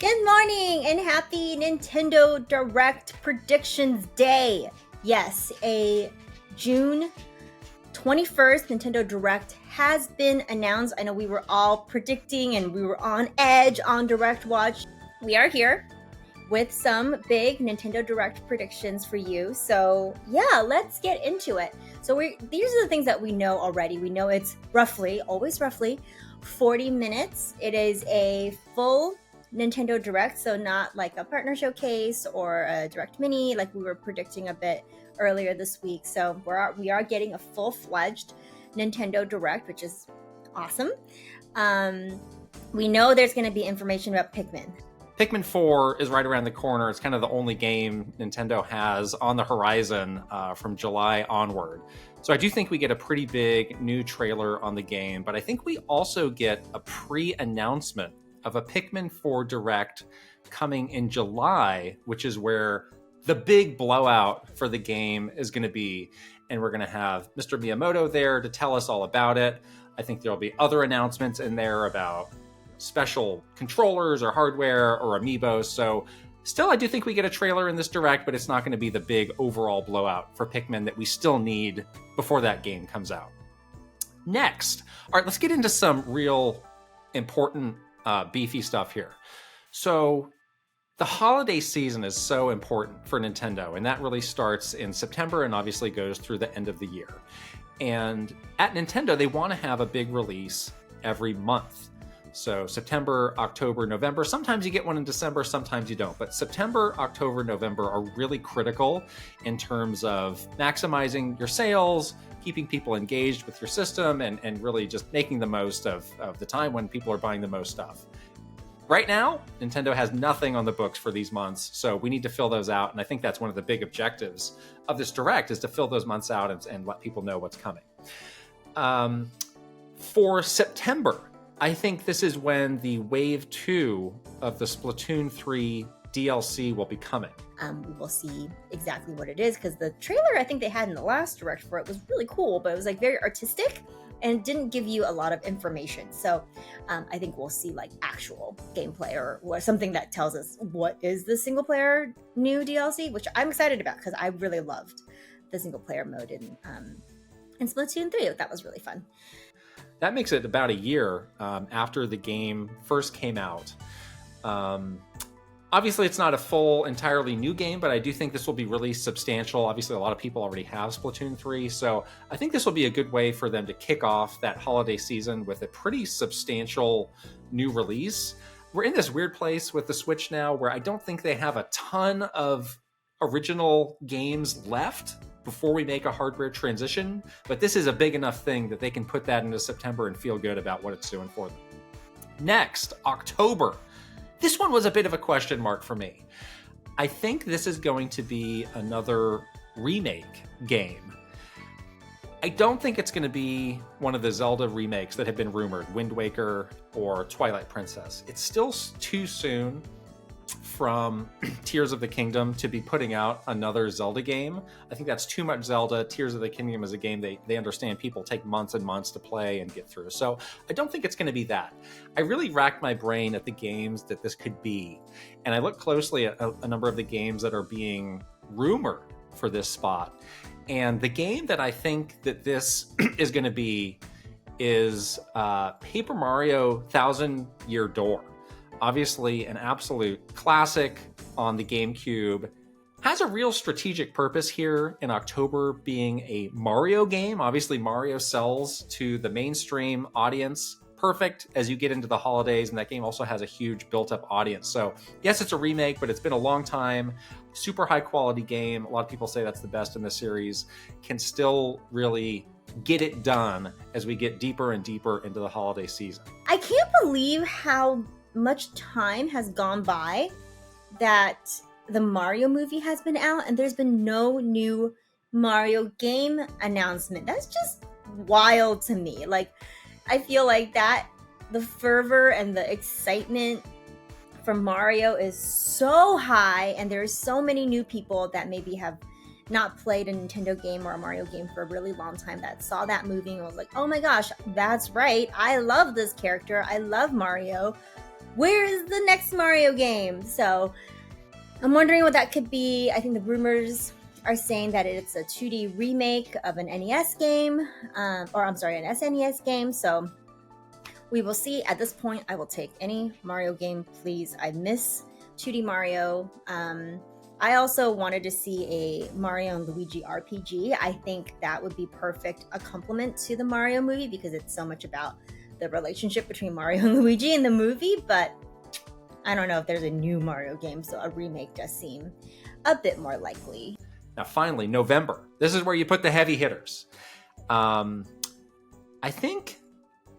Good morning and happy Nintendo Direct Predictions Day. Yes, a June 21st Nintendo Direct has been announced. I know we were all predicting and we were on edge on Direct Watch. We are here with some big Nintendo Direct predictions for you. So yeah, let's get into it. So these are the things that we know already. We know it's always roughly 40 minutes. It is a full Nintendo Direct, so not like a partner showcase or a Direct Mini like we were predicting a bit earlier this week. So we are getting a full-fledged Nintendo Direct, which is awesome. We know there's going to be information about Pikmin. Pikmin 4 is right around the corner. It's kind of the only game Nintendo has on the horizon from July onward. So I do think we get a pretty big new trailer on the game, but I think we also get a pre-announcement of a Pikmin 4 Direct coming in July, which is where the big blowout for the game is going to be. And we're going to have Mr. Miyamoto there to tell us all about it. I think there'll be other announcements in there about special controllers or hardware or amiibos. So still, I do think we get a trailer in this Direct, but it's not going to be the big overall blowout for Pikmin that we still need before that game comes out. Next, all right, let's get into some real important beefy stuff here. So the holiday season is so important for Nintendo, and that really starts in September and obviously goes through the end of the year. And at Nintendo, they want to have a big release every month. So September, October, November. Sometimes you get one in December, sometimes you don't. But September, October, November are really critical in terms of maximizing your sales, keeping people engaged with your system, and really just making the most of the time when people are buying the most stuff. Right now, Nintendo has nothing on the books for these months, so we need to fill those out. And I think that's one of the big objectives of this Direct, is to fill those months out and let people know what's coming. For September, I think this is when the Wave 2 of the Splatoon 3 DLC will be coming. We will see exactly what it is, because the trailer I think they had in the last Direct for it was really cool, but it was like very artistic and didn't give you a lot of information. So I think we'll see like actual gameplay or something that tells us what is the single player new DLC, which I'm excited about because I really loved the single player mode in Splatoon 3. That was really fun. That makes it about a year after the game first came out. Obviously, it's not a full, entirely new game, but I do think this will be really substantial. Obviously, a lot of people already have Splatoon 3, so I think this will be a good way for them to kick off that holiday season with a pretty substantial new release. We're in this weird place with the Switch now where I don't think they have a ton of original games left before we make a hardware transition, but this is a big enough thing that they can put that into September and feel good about what it's doing for them. Next, October. This one was a bit of a question mark for me. I think this is going to be another remake game. I don't think it's going to be one of the Zelda remakes that have been rumored, Wind Waker or Twilight Princess. It's still too soon from Tears of the Kingdom to be putting out another Zelda game. I think that's too much Zelda. Tears of the Kingdom is a game they understand people take months and months to play and get through. So I don't think it's going to be that. I really racked my brain at the games that this could be. And I looked closely at a number of the games that are being rumored for this spot. And the game that I think that this is going to be is Paper Mario Thousand Year Door. Obviously, an absolute classic on the GameCube. Has a real strategic purpose here in October being a Mario game. Obviously, Mario sells to the mainstream audience. Perfect as you get into the holidays, and that game also has a huge built-up audience. So, yes, it's a remake, but it's been a long time. Super high-quality game. A lot of people say that's the best in the series. Can still really get it done as we get deeper and deeper into the holiday season. I can't believe how much time has gone by that the Mario movie has been out and there's been no new Mario game announcement. That's just wild to me. Like, I feel like that the fervor and the excitement from Mario is so high, and there's so many new people that maybe have not played a Nintendo game or a Mario game for a really long time that saw that movie and was like, oh my gosh, that's right, I love this character, I love Mario. where is the next Mario game? So I'm wondering what that could be. I think the rumors are saying that it's a 2D remake of an NES game, an SNES game. So we will see. At this point, I will take any Mario game, please. I miss 2D Mario. I also wanted to see a Mario and Luigi RPG. I think that would be perfect, a complement to the Mario movie, because it's so much about the relationship between Mario and Luigi in the movie, but I don't know if there's a new Mario game, so a remake does seem a bit more likely. Now, finally, November. This is where you put the heavy hitters. I think,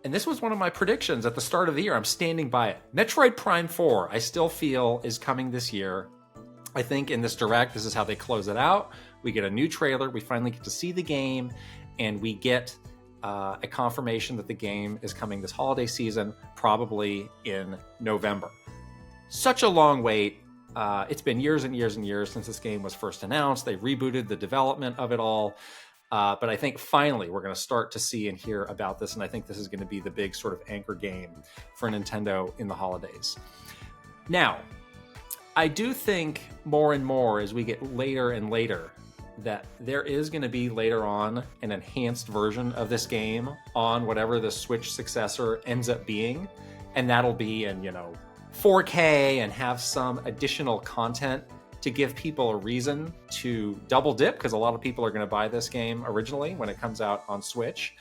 and this was one of my predictions at the start of the year, I'm standing by it. Metroid Prime 4, I still feel, is coming this year. I think in this Direct, this is how they close it out. We get a new trailer, we finally get to see the game, and we get a confirmation that the game is coming this holiday season, probably in November. Such a long wait. It's been years and years and years since this game was first announced. They rebooted the development of it all. But I think finally we're going to start to see and hear about this. And I think this is going to be the big sort of anchor game for Nintendo in the holidays. Now, I do think more and more as we get later and later that there is going to be later on an enhanced version of this game on whatever the Switch successor ends up being. And that'll be in, 4K and have some additional content to give people a reason to double dip, because a lot of people are going to buy this game originally when it comes out on Switch.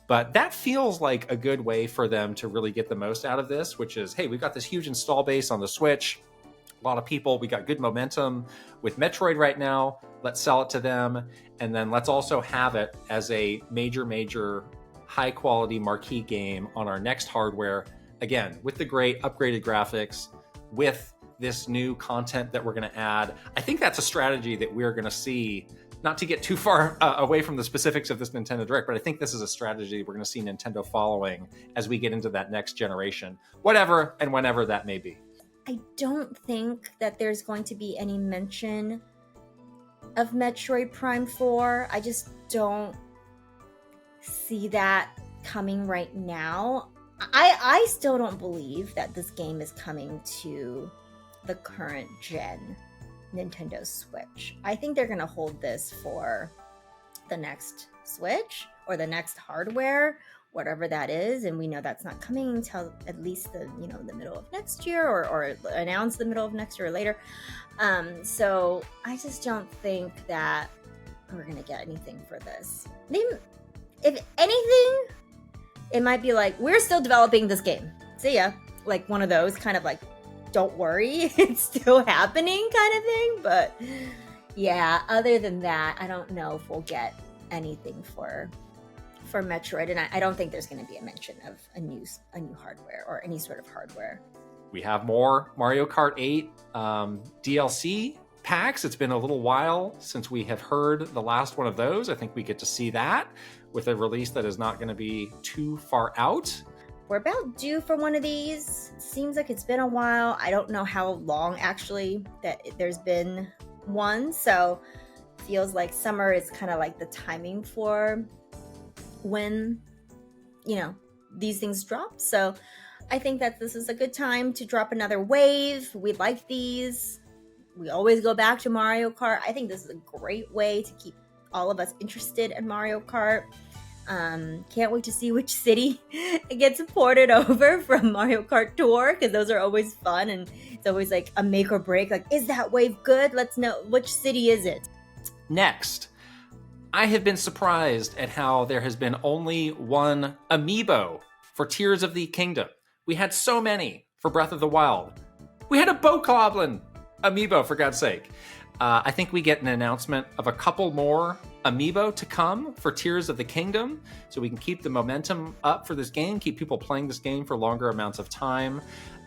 But that feels like a good way for them to really get the most out of this, which is, hey, we've got this huge install base on the Switch. A lot of people, we got good momentum with Metroid right now. Let's sell it to them. And then let's also have it as a major high quality marquee game on our next hardware. Again, with the great upgraded graphics, with this new content that we're going to add. I think that's a strategy that we're going to see, not to get too far away from the specifics of this Nintendo Direct, but I think this is a strategy we're going to see Nintendo following as we get into that next generation, whatever and whenever that may be. I don't think that there's going to be any mention of Metroid Prime 4. I just don't see that coming right now. I still don't believe that this game is coming to the current gen Nintendo Switch. I think they're going to hold this for the next Switch or the next hardware, whatever that is, and we know that's not coming until at least the middle of next year, or announced the middle of next year or later. So I just don't think that we're gonna get anything for this. Maybe, if anything, it might be like, we're still developing this game. See ya. Like one of those kind of like, don't worry, it's still happening kind of thing. But yeah, other than that, I don't know if we'll get anything for Metroid, and I don't think there's going to be a mention of a new hardware or any sort of hardware. We have more Mario Kart 8 DLC packs. It's been a little while since we have heard the last one of those. I think we get to see that with a release that is not going to be too far out. We're about due for one of these. Seems like it's been a while. I don't know how long actually that there's been one, so feels like summer is kind of like the timing for when these things drop. So I think that this is a good time to drop another wave. We like these. We always go back to Mario Kart. I think this is a great way to keep all of us interested in Mario Kart. Can't wait to see which city it gets ported over from Mario Kart Tour, because those are always fun, and it's always like a make or break. Like, is that wave good? Let's know, which city is it? Next, I have been surprised at how there has been only one amiibo for Tears of the Kingdom. We had so many for Breath of the Wild. We had a Bokoblin amiibo, for God's sake. I think we get an announcement of a couple more amiibo to come for Tears of the Kingdom, so we can keep the momentum up for this game, keep people playing this game for longer amounts of time.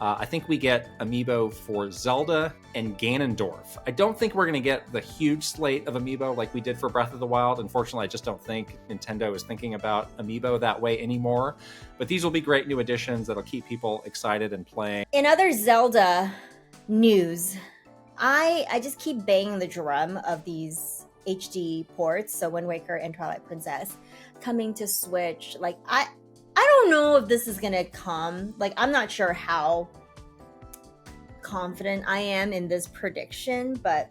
I think we get amiibo for Zelda and Ganondorf. I don't think we're going to get the huge slate of amiibo like we did for Breath of the Wild. Unfortunately, I just don't think Nintendo is thinking about amiibo that way anymore. But these will be great new additions that'll keep people excited and playing. In other Zelda news, I just keep banging the drum of these HD ports, so Wind Waker and Twilight Princess coming to Switch. Like, I don't know if this is gonna come. Like, I'm not sure how confident I am in this prediction, but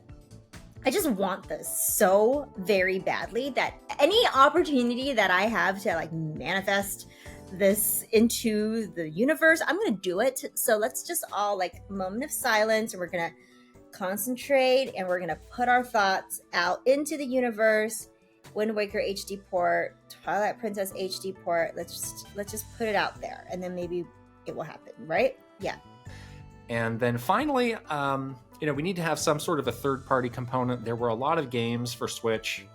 I just want this so very badly that any opportunity that I have to like manifest this into the universe, I'm gonna do it. So let's just all like moment of silence, and we're gonna concentrate, and we're gonna put our thoughts out into the universe. Wind Waker HD port, Twilight Princess HD port. Let's just put it out there, and then maybe it will happen, right? Yeah. And then finally, we need to have some sort of a third-party component. There were a lot of games for Switch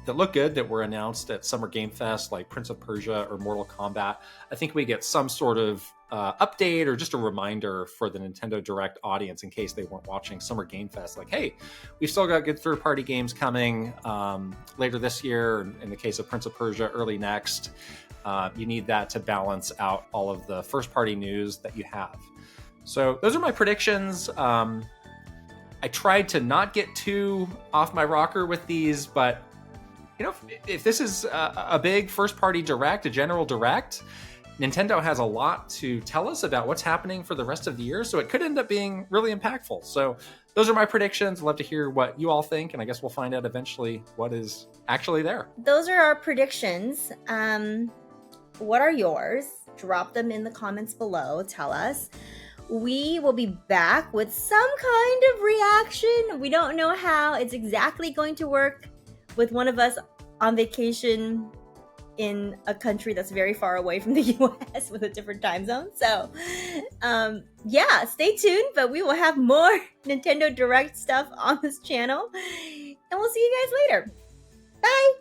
that look good that were announced at Summer Game Fest, like Prince of Persia or Mortal Kombat. I think we get some sort of update or just a reminder for the Nintendo Direct audience in case they weren't watching Summer Game Fest. Like, hey, we've still got good third-party games coming later this year. In the case of Prince of Persia, early next. You need that to balance out all of the first-party news that you have. So those are my predictions. I tried to not get too off my rocker with these, but if this is a big first-party direct, a general direct, Nintendo has a lot to tell us about what's happening for the rest of the year, so it could end up being really impactful. So those are my predictions. I'd love to hear what you all think, and I guess we'll find out eventually what is actually there. Those are our predictions. What are yours? Drop them in the comments below. Tell us. We will be back with some kind of reaction. We don't know how it's exactly going to work with one of us on vacation in a country that's very far away from the US with a different time zone. So, yeah, stay tuned, but we will have more Nintendo Direct stuff on this channel. And we'll see you guys later. Bye!